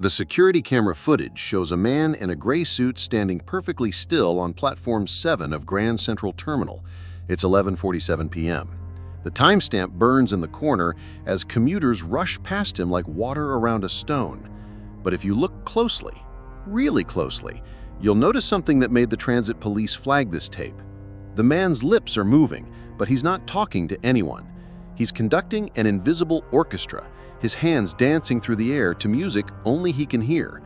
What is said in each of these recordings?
The security camera footage shows a man in a gray suit standing perfectly still on Platform 7 of Grand Central Terminal. It's 11:47 p.m. The timestamp burns in the corner as commuters rush past him like water around a stone. But if you look closely, really closely, you'll notice something that made the transit police flag this tape. The man's lips are moving, but he's not talking to anyone. He's conducting an invisible orchestra, his hands dancing through the air to music only he can hear.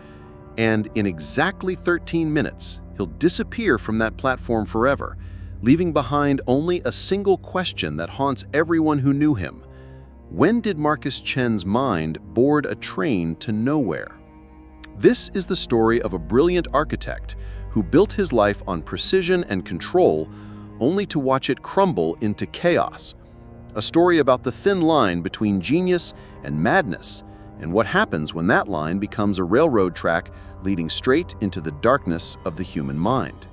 And in exactly 13 minutes, he'll disappear from that platform forever, leaving behind only a single question that haunts everyone who knew him. When did Marcus Chen's mind board a train to nowhere? This is the story of a brilliant architect who built his life on precision and control, only to watch it crumble into chaos. A story about the thin line between genius and madness, and what happens when that line becomes a railroad track leading straight into the darkness of the human mind.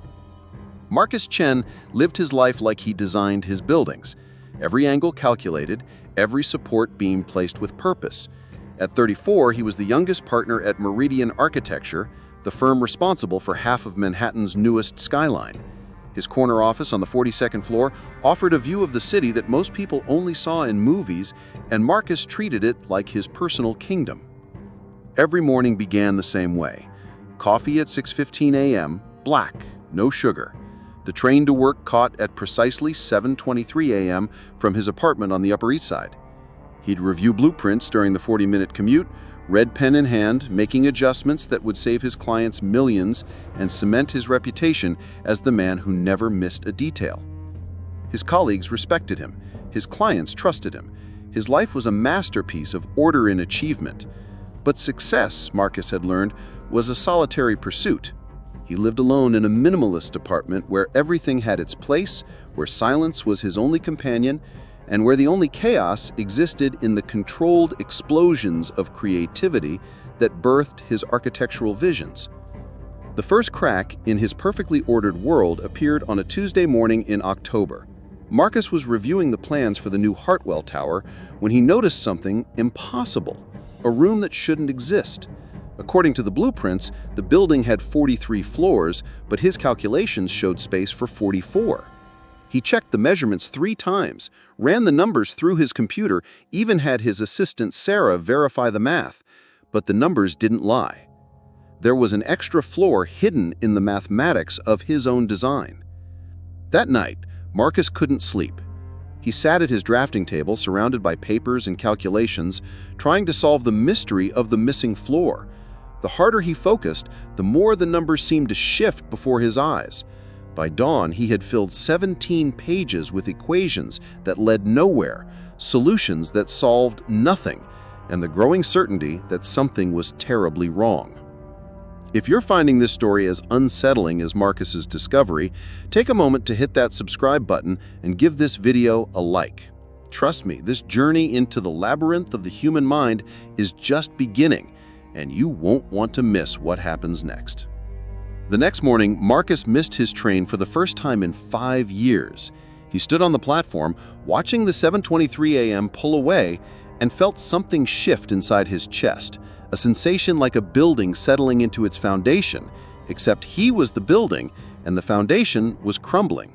Marcus Chen lived his life like he designed his buildings. Every angle calculated, every support beam placed with purpose. At 34, he was the youngest partner at Meridian Architecture, the firm responsible for half of Manhattan's newest skyline. His corner office on the 42nd floor offered a view of the city that most people only saw in movies, and Marcus treated it like his personal kingdom. Every morning began the same way. Coffee at 6:15 a.m., black, no sugar. The train to work caught at precisely 7:23 a.m. from his apartment on the Upper East Side. He'd review blueprints during the 40-minute commute, red pen in hand, making adjustments that would save his clients millions and cement his reputation as the man who never missed a detail. His colleagues respected him. His clients trusted him. His life was a masterpiece of order and achievement. But success, Marcus had learned, was a solitary pursuit. He lived alone in a minimalist apartment where everything had its place, where silence was his only companion, and where the only chaos existed in the controlled explosions of creativity that birthed his architectural visions. The first crack in his perfectly ordered world appeared on a Tuesday morning in October. Marcus was reviewing the plans for the new Hartwell Tower when he noticed something impossible, a room that shouldn't exist. According to the blueprints, the building had 43 floors, but his calculations showed space for 44. He checked the measurements 3 times, ran the numbers through his computer, even had his assistant Sarah verify the math, but the numbers didn't lie. There was an extra floor hidden in the mathematics of his own design. That night, Marcus couldn't sleep. He sat at his drafting table surrounded by papers and calculations, trying to solve the mystery of the missing floor. The harder he focused, the more the numbers seemed to shift before his eyes. By dawn, he had filled 17 pages with equations that led nowhere, solutions that solved nothing, and the growing certainty that something was terribly wrong. If you're finding this story as unsettling as Marcus's discovery, take a moment to hit that subscribe button and give this video a like. Trust me, this journey into the labyrinth of the human mind is just beginning, and you won't want to miss what happens next. The next morning, Marcus missed his train for the first time in 5 years. He stood on the platform, watching the 7:23 a.m. pull away, and felt something shift inside his chest, a sensation like a building settling into its foundation, except he was the building and the foundation was crumbling.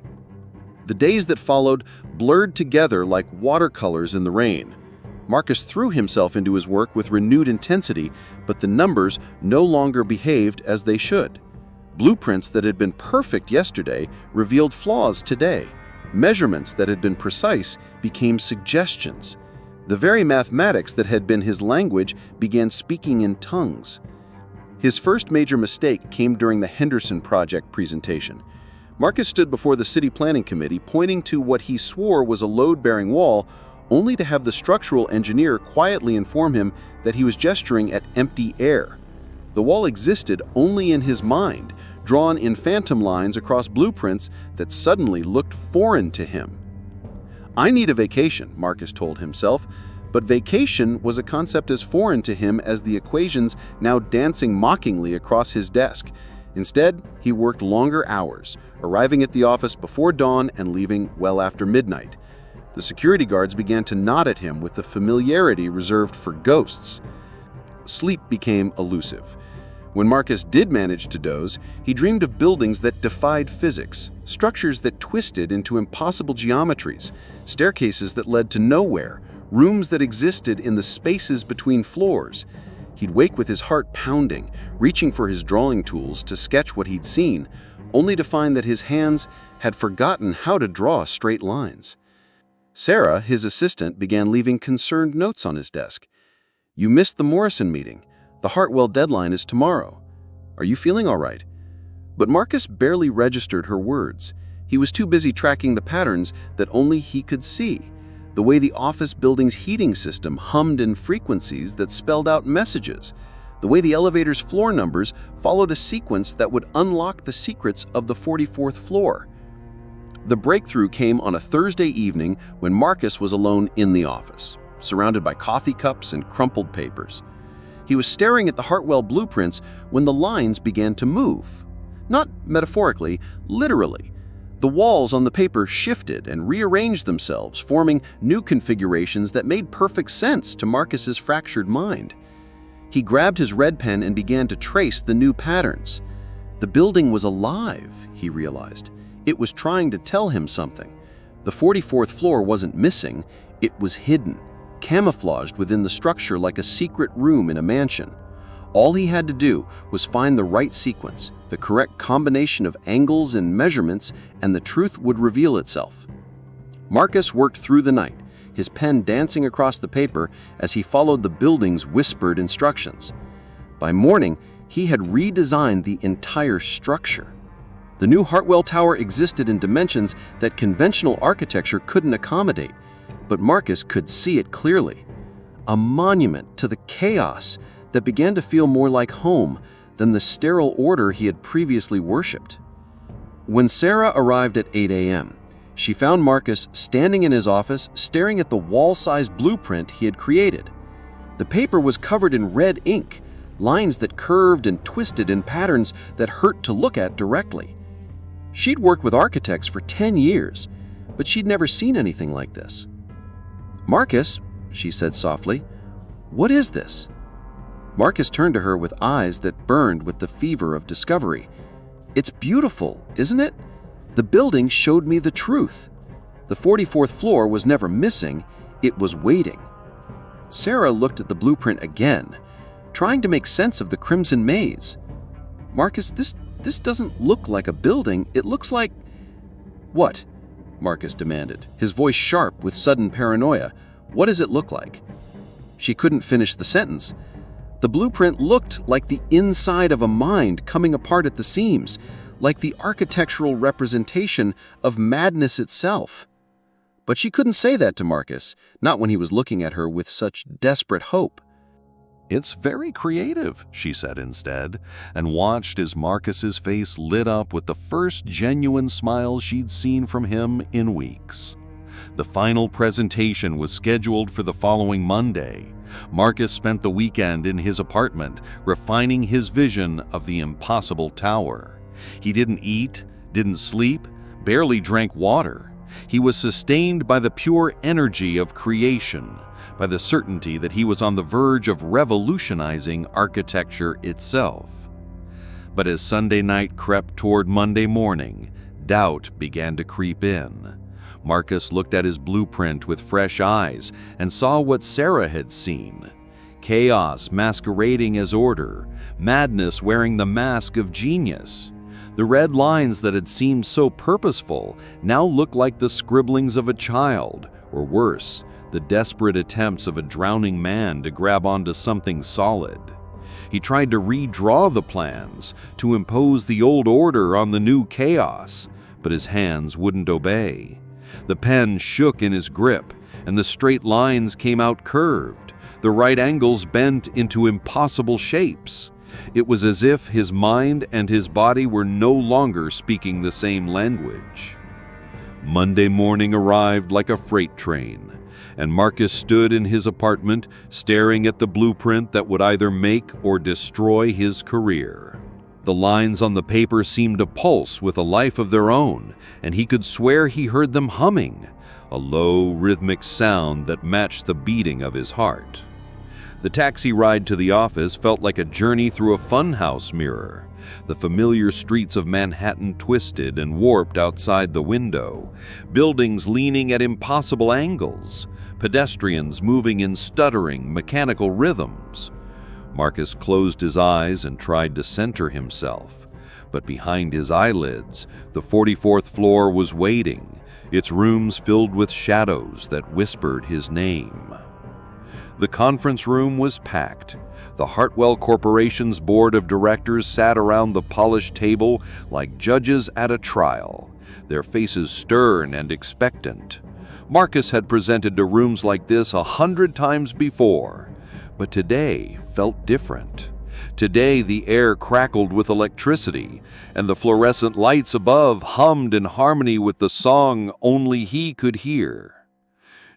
The days that followed blurred together like watercolors in the rain. Marcus threw himself into his work with renewed intensity, but the numbers no longer behaved as they should. Blueprints that had been perfect yesterday revealed flaws today. Measurements that had been precise became suggestions. The very mathematics that had been his language began speaking in tongues. His first major mistake came during the Henderson Project presentation. Marcus stood before the city planning committee pointing to what he swore was a load-bearing wall, only to have the structural engineer quietly inform him that he was gesturing at empty air. The wall existed only in his mind, drawn in phantom lines across blueprints that suddenly looked foreign to him. "I need a vacation," Marcus told himself, but vacation was a concept as foreign to him as the equations now dancing mockingly across his desk. Instead, he worked longer hours, arriving at the office before dawn and leaving well after midnight. The security guards began to nod at him with the familiarity reserved for ghosts. sleep became elusive. When Marcus did manage to doze, he dreamed of buildings that defied physics, structures that twisted into impossible geometries, staircases that led to nowhere, rooms that existed in the spaces between floors. He'd wake with his heart pounding, reaching for his drawing tools to sketch what he'd seen, only to find that his hands had forgotten how to draw straight lines. Sarah, his assistant, began leaving concerned notes on his desk. "You missed the Morrison meeting. The Hartwell deadline is tomorrow. Are you feeling all right?" But Marcus barely registered her words. He was too busy tracking the patterns that only he could see. The way the office building's heating system hummed in frequencies that spelled out messages. The way the elevator's floor numbers followed a sequence that would unlock the secrets of the 44th floor. The breakthrough came on a Thursday evening when Marcus was alone in the office, surrounded by coffee cups and crumpled papers. He was staring at the Hartwell blueprints when the lines began to move. Not metaphorically, literally. The walls on the paper shifted and rearranged themselves, forming new configurations that made perfect sense to Marcus's fractured mind. He grabbed his red pen and began to trace the new patterns. The building was alive, he realized. It was trying to tell him something. The 44th floor wasn't missing, it was hidden, camouflaged within the structure like a secret room in a mansion. All he had to do was find the right sequence, the correct combination of angles and measurements, and the truth would reveal itself. Marcus worked through the night, his pen dancing across the paper as he followed the building's whispered instructions. By morning, he had redesigned the entire structure. The new Hartwell Tower existed in dimensions that conventional architecture couldn't accommodate, but Marcus could see it clearly. A monument to the chaos that began to feel more like home than the sterile order he had previously worshipped. When Sarah arrived at 8 a.m., she found Marcus standing in his office staring at the wall-sized blueprint he had created. The paper was covered in red ink, lines that curved and twisted in patterns that hurt to look at directly. She'd worked with architects for 10 years, but she'd never seen anything like this. "Marcus," she said softly, "what is this?" Marcus turned to her with eyes that burned with the fever of discovery. "It's beautiful, isn't it? The building showed me the truth. The 44th floor was never missing, it was waiting." Sarah looked at the blueprint again, trying to make sense of the crimson maze. "Marcus, this doesn't look like a building, it looks like—" "What?" Marcus demanded, his voice sharp with sudden paranoia. "What does it look like?" She couldn't finish the sentence. The blueprint looked like the inside of a mind coming apart at the seams, like the architectural representation of madness itself. But she couldn't say that to Marcus, not when he was looking at her with such desperate hope. "It's very creative," she said instead, and watched as Marcus's face lit up with the first genuine smile she'd seen from him in weeks. The final presentation was scheduled for the following Monday. Marcus spent the weekend in his apartment, refining his vision of the impossible tower. He didn't eat, didn't sleep, barely drank water. He was sustained by the pure energy of creation, by the certainty that he was on the verge of revolutionizing architecture itself. But as Sunday night crept toward Monday morning, doubt began to creep in. Marcus looked at his blueprint with fresh eyes and saw what Sarah had seen. Chaos masquerading as order, madness wearing the mask of genius. The red lines that had seemed so purposeful now looked like the scribblings of a child, or worse, the desperate attempts of a drowning man to grab onto something solid. He tried to redraw the plans, to impose the old order on the new chaos, but his hands wouldn't obey. The pen shook in his grip, and the straight lines came out curved, the right angles bent into impossible shapes. It was as if his mind and his body were no longer speaking the same language. Monday morning arrived like a freight train, and Marcus stood in his apartment staring at the blueprint that would either make or destroy his career. The lines on the paper seemed to pulse with a life of their own, and he could swear he heard them humming, a low, rhythmic sound that matched the beating of his heart. The taxi ride to the office felt like a journey through a funhouse mirror. The familiar streets of Manhattan twisted and warped outside the window, buildings leaning at impossible angles, pedestrians moving in stuttering, mechanical rhythms. Marcus closed his eyes and tried to center himself. But behind his eyelids, the 44th floor was waiting, its rooms filled with shadows that whispered his name. The conference room was packed. The Hartwell Corporation's board of directors sat around the polished table like judges at a trial, their faces stern and expectant. Marcus had presented to rooms like this 100 times before, but today felt different. Today the air crackled with electricity, and the fluorescent lights above hummed in harmony with the song only he could hear.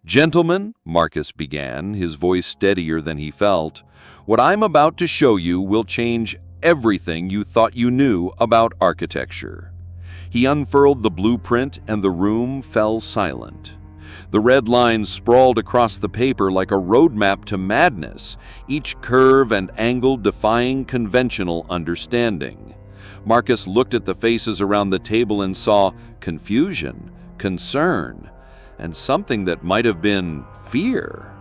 "Gentlemen," Marcus began, his voice steadier than he felt, "what I'm about to show you will change everything you thought you knew about architecture." He unfurled the blueprint and the room fell silent. The red lines sprawled across the paper like a roadmap to madness, each curve and angle defying conventional understanding. Marcus looked at the faces around the table and saw confusion, concern, and something that might have been fear.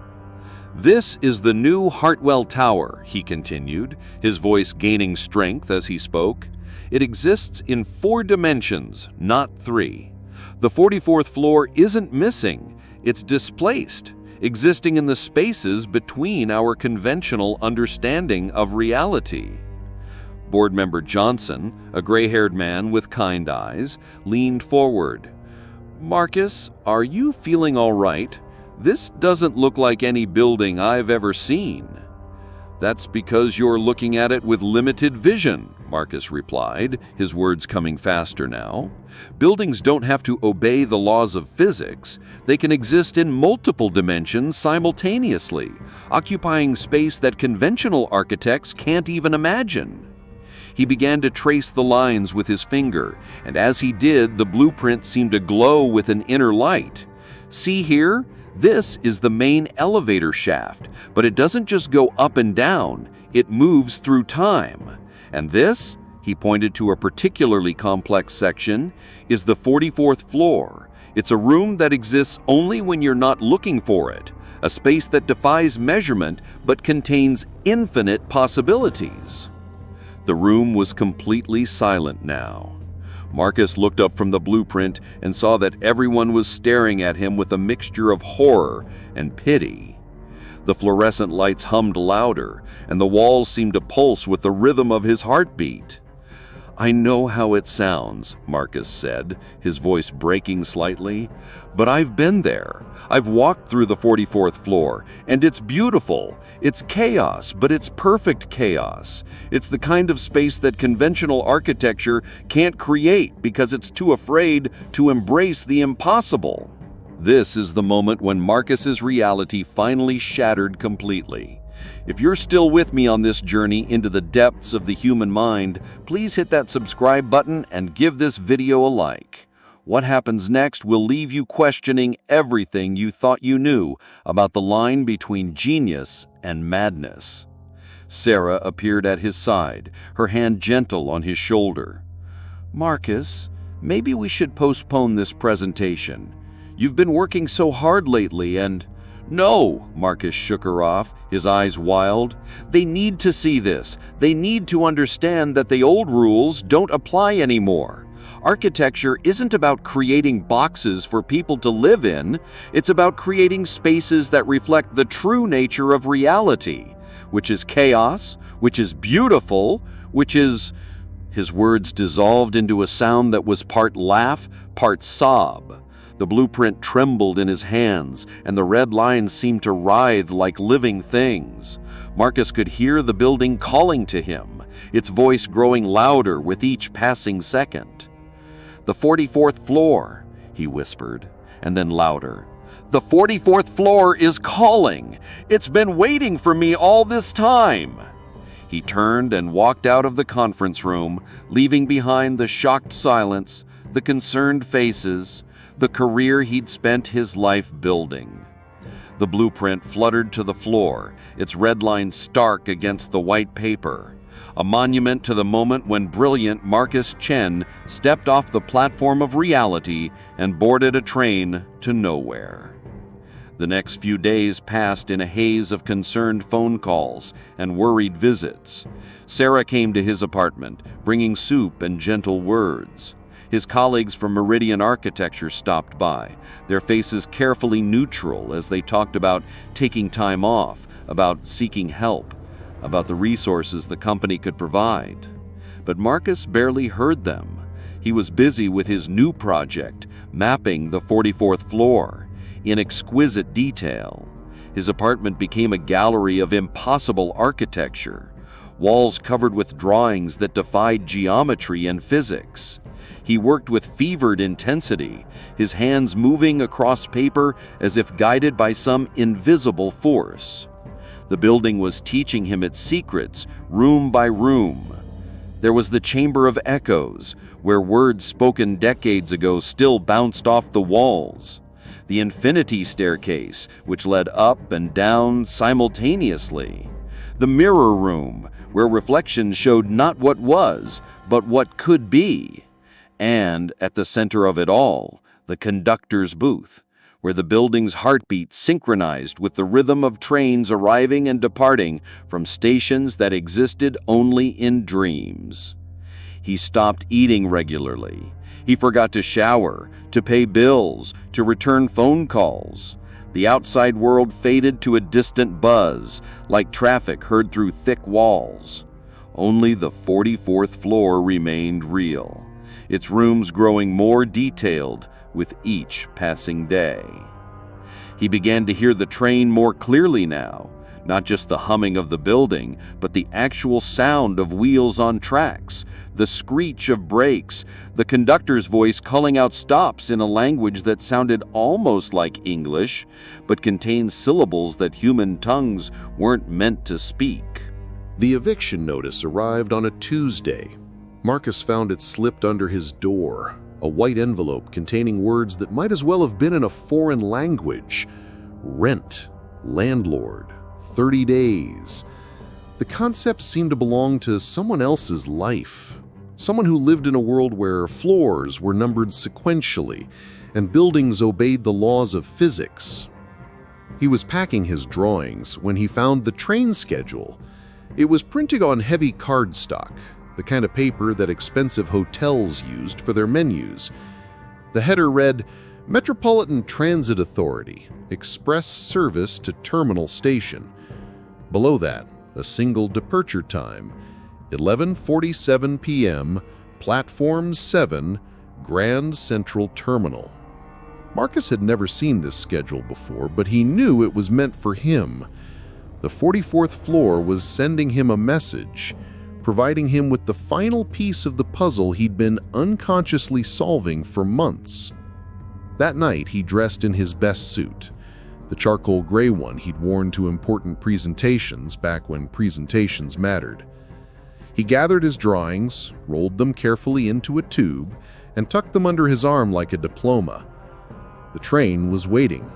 "This is the new Hartwell Tower," he continued, his voice gaining strength as he spoke. "It exists in 4 dimensions, not 3. The 44th floor isn't missing, it's displaced, existing in the spaces between our conventional understanding of reality." Board member Johnson, a gray-haired man with kind eyes, leaned forward. "Marcus, are you feeling all right? This doesn't look like any building I've ever seen." "That's because you're looking at it with limited vision," Marcus replied, his words coming faster now. "Buildings don't have to obey the laws of physics. They can exist in multiple dimensions simultaneously, occupying space that conventional architects can't even imagine." He began to trace the lines with his finger, and as he did, the blueprint seemed to glow with an inner light. "See here? This is the main elevator shaft, but it doesn't just go up and down, it moves through time. And this," he pointed to a particularly complex section, "is the 44th floor. It's a room that exists only when you're not looking for it, a space that defies measurement but contains infinite possibilities." The room was completely silent now. Marcus looked up from the blueprint and saw that everyone was staring at him with a mixture of horror and pity. The fluorescent lights hummed louder, and the walls seemed to pulse with the rhythm of his heartbeat. "I know how it sounds," Marcus said, his voice breaking slightly, "but I've been there. I've walked through the 44th floor, and it's beautiful. It's chaos, but it's perfect chaos. It's the kind of space that conventional architecture can't create because it's too afraid to embrace the impossible." This is the moment when Marcus's reality finally shattered completely. If you're still with me on this journey into the depths of the human mind, please hit that subscribe button and give this video a like. What happens next will leave you questioning everything you thought you knew about the line between genius and madness. Sarah appeared at his side, her hand gentle on his shoulder. "Marcus, maybe we should postpone this presentation. You've been working so hard lately and—" "No," Marcus shook her off, his eyes wild. "They need to see this. They need to understand that the old rules don't apply anymore. Architecture isn't about creating boxes for people to live in. It's about creating spaces that reflect the true nature of reality, which is chaos, which is beautiful, which is—" His words dissolved into a sound that was part laugh, part sob. The blueprint trembled in his hands, and the red lines seemed to writhe like living things. Marcus could hear the building calling to him, its voice growing louder with each passing second. "The 44th floor," he whispered, and then louder. "The 44th floor is calling! It's been waiting for me all this time!" He turned and walked out of the conference room, leaving behind the shocked silence, the concerned faces, the career he'd spent his life building. The blueprint fluttered to the floor, its red line stark against the white paper. A monument to the moment when brilliant Marcus Chen stepped off the platform of reality and boarded a train to nowhere. The next few days passed in a haze of concerned phone calls and worried visits. Sarah came to his apartment, bringing soup and gentle words. His colleagues from Meridian Architecture stopped by, their faces carefully neutral as they talked about taking time off, about seeking help, about the resources the company could provide. But Marcus barely heard them. He was busy with his new project, mapping the 44th floor. In exquisite detail. His apartment became a gallery of impossible architecture, walls covered with drawings that defied geometry and physics. He worked with fevered intensity, his hands moving across paper as if guided by some invisible force. The building was teaching him its secrets, room by room. There was the Chamber of Echoes, where words spoken decades ago still bounced off the walls. The infinity staircase, which led up and down simultaneously. The mirror room, where reflections showed not what was, but what could be. And, at the center of it all, the conductor's booth, where the building's heartbeat synchronized with the rhythm of trains arriving and departing from stations that existed only in dreams. He stopped eating regularly. He forgot to shower, to pay bills, to return phone calls. The outside world faded to a distant buzz, like traffic heard through thick walls. Only the 44th floor remained real, its rooms growing more detailed with each passing day. He began to hear the train more clearly now, not just the humming of the building, but the actual sound of wheels on tracks, the screech of brakes, the conductor's voice calling out stops in a language that sounded almost like English, but contained syllables that human tongues weren't meant to speak. The eviction notice arrived on a Tuesday. Marcus found it slipped under his door, a white envelope containing words that might as well have been in a foreign language. Rent, landlord, 30 days. The concept seemed to belong to someone else's life. Someone who lived in a world where floors were numbered sequentially and buildings obeyed the laws of physics. He was packing his drawings when he found the train schedule. It was printed on heavy cardstock, the kind of paper that expensive hotels used for their menus. The header read, Metropolitan Transit Authority, express service to Terminal Station. Below that, a single departure time, 11:47 p.m., Platform 7, Grand Central Terminal. Marcus had never seen this schedule before, but he knew it was meant for him. The 44th floor was sending him a message, providing him with the final piece of the puzzle he'd been unconsciously solving for months. That night, he dressed in his best suit, the charcoal gray one he'd worn to important presentations back when presentations mattered. He gathered his drawings, rolled them carefully into a tube, and tucked them under his arm like a diploma. The train was waiting,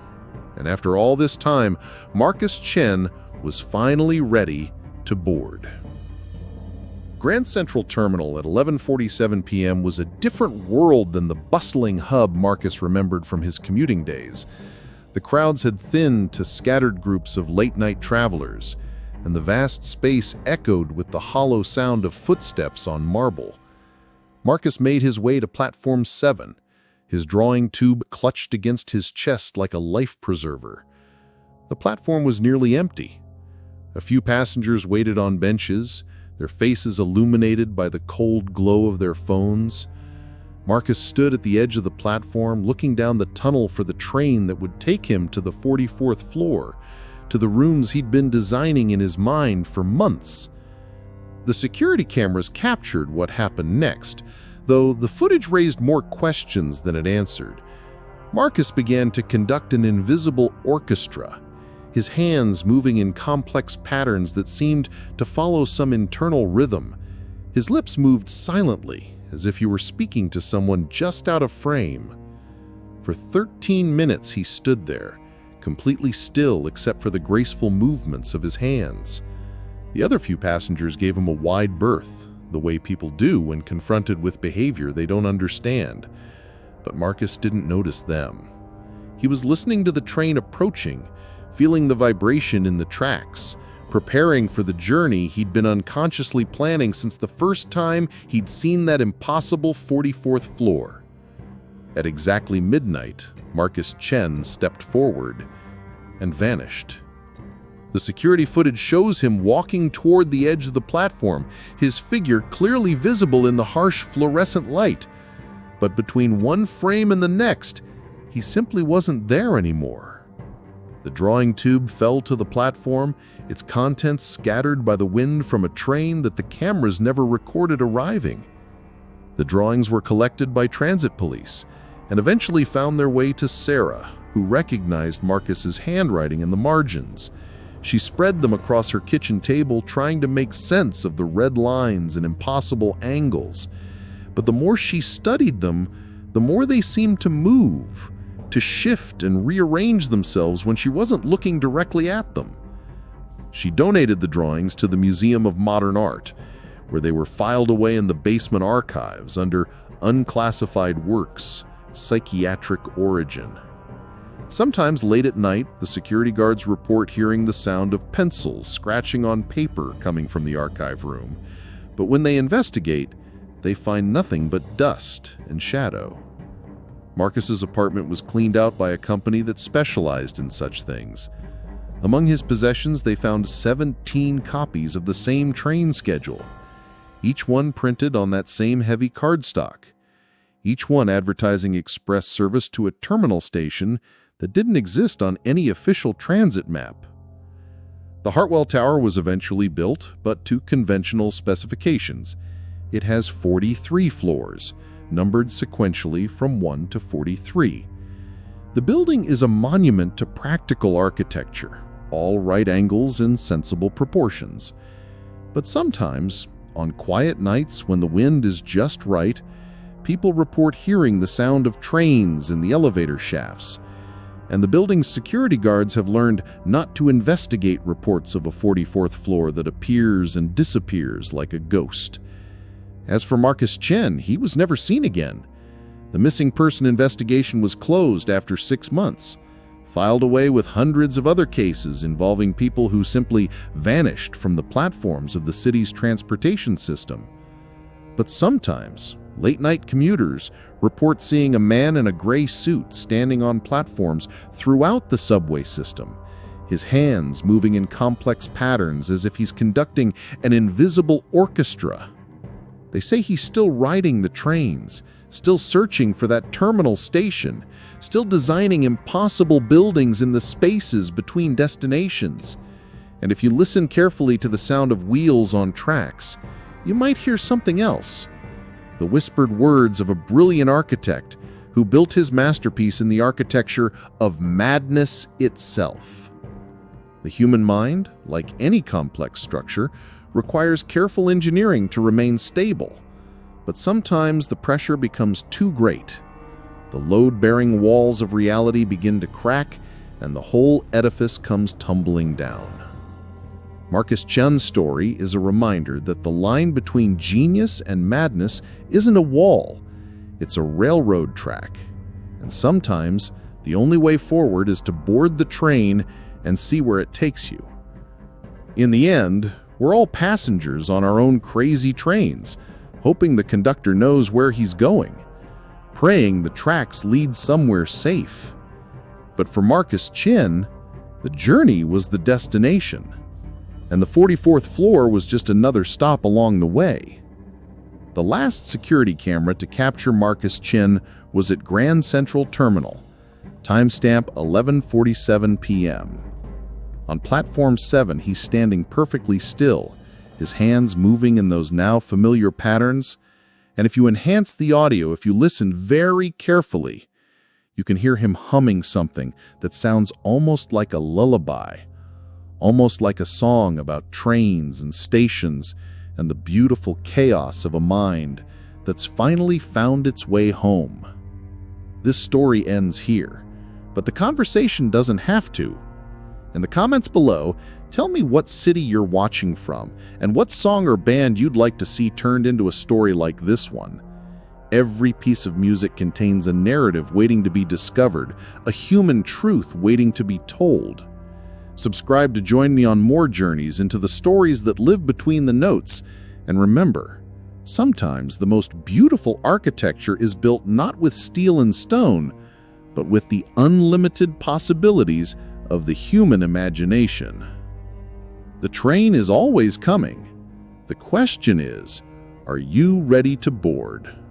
and after all this time, Marcus Chen was finally ready to board. Grand Central Terminal at 11:47 p.m. was a different world than the bustling hub Marcus remembered from his commuting days. The crowds had thinned to scattered groups of late-night travelers, and the vast space echoed with the hollow sound of footsteps on marble. Marcus made his way to Platform 7, his drawing tube clutched against his chest like a life preserver. The platform was nearly empty. A few passengers waited on benches, their faces illuminated by the cold glow of their phones. Marcus stood at the edge of the platform, looking down the tunnel for the train that would take him to the 44th floor, to the rooms he'd been designing in his mind for months. The security cameras captured what happened next, though the footage raised more questions than it answered. Marcus began to conduct an invisible orchestra, his hands moving in complex patterns that seemed to follow some internal rhythm. His lips moved silently, as if he were speaking to someone just out of frame. For 13 minutes he stood there, completely still except for the graceful movements of his hands. The other few passengers gave him a wide berth, the way people do when confronted with behavior they don't understand. But Marcus didn't notice them. He was listening to the train approaching, feeling the vibration in the tracks, preparing for the journey he'd been unconsciously planning since the first time he'd seen that impossible 44th floor. At exactly midnight, Marcus Chen stepped forward and vanished. The security footage shows him walking toward the edge of the platform, his figure clearly visible in the harsh fluorescent light. But between one frame and the next, he simply wasn't there anymore. The drawing tube fell to the platform, its contents scattered by the wind from a train that the cameras never recorded arriving. The drawings were collected by transit police and eventually found their way to Sarah, who recognized Marcus's handwriting in the margins. She spread them across her kitchen table, trying to make sense of the red lines and impossible angles. But the more she studied them, the more they seemed to move, to shift and rearrange themselves when she wasn't looking directly at them. She donated the drawings to the Museum of Modern Art, where they were filed away in the basement archives under unclassified works, psychiatric origin. Sometimes late at night, the security guards report hearing the sound of pencils scratching on paper coming from the archive room. But when they investigate, they find nothing but dust and shadow. Marcus's apartment was cleaned out by a company that specialized in such things. Among his possessions, they found 17 copies of the same train schedule, each one printed on that same heavy cardstock, each one advertising express service to a terminal station that didn't exist on any official transit map. The Hartwell Tower was eventually built, but to conventional specifications. It has 43 floors, numbered sequentially from 1 to 43. The building is a monument to practical architecture, all right angles and sensible proportions. But sometimes, on quiet nights when the wind is just right, people report hearing the sound of trains in the elevator shafts, and the building's security guards have learned not to investigate reports of a 44th floor that appears and disappears like a ghost. As for Marcus Chen, he was never seen again. The missing person investigation was closed after 6 months, filed away with hundreds of other cases involving people who simply vanished from the platforms of the city's transportation system. But sometimes, late-night commuters report seeing a man in a gray suit standing on platforms throughout the subway system, his hands moving in complex patterns as if he's conducting an invisible orchestra. They say he's still riding the trains, still searching for that terminal station, still designing impossible buildings in the spaces between destinations. And if you listen carefully to the sound of wheels on tracks, you might hear something else. The whispered words of a brilliant architect who built his masterpiece in the architecture of madness itself. The human mind, like any complex structure, requires careful engineering to remain stable. But sometimes the pressure becomes too great. The load-bearing walls of reality begin to crack, and the whole edifice comes tumbling down. Marcus Chen's story is a reminder that the line between genius and madness isn't a wall, it's a railroad track. And sometimes, the only way forward is to board the train and see where it takes you. In the end, we're all passengers on our own crazy trains, hoping the conductor knows where he's going, praying the tracks lead somewhere safe. But for Marcus Chen, the journey was the destination, and the 44th floor was just another stop along the way. The last security camera to capture Marcus Chen was at Grand Central Terminal, timestamp 11:47 p.m. On Platform 7, he's standing perfectly still, his hands moving in those now familiar patterns. And if you enhance the audio, if you listen very carefully, you can hear him humming something that sounds almost like a lullaby, almost like a song about trains and stations and the beautiful chaos of a mind that's finally found its way home. This story ends here, But the conversation doesn't have to. In the comments below, tell me what city you're watching from and what song or band you'd like to see turned into a story like this one. Every piece of music contains a narrative waiting to be discovered, a human truth waiting to be told. Subscribe to join me on more journeys into the stories that live between the notes. And remember, sometimes the most beautiful architecture is built not with steel and stone, but with the unlimited possibilities of the human imagination. The train is always coming. The question is, are you ready to board?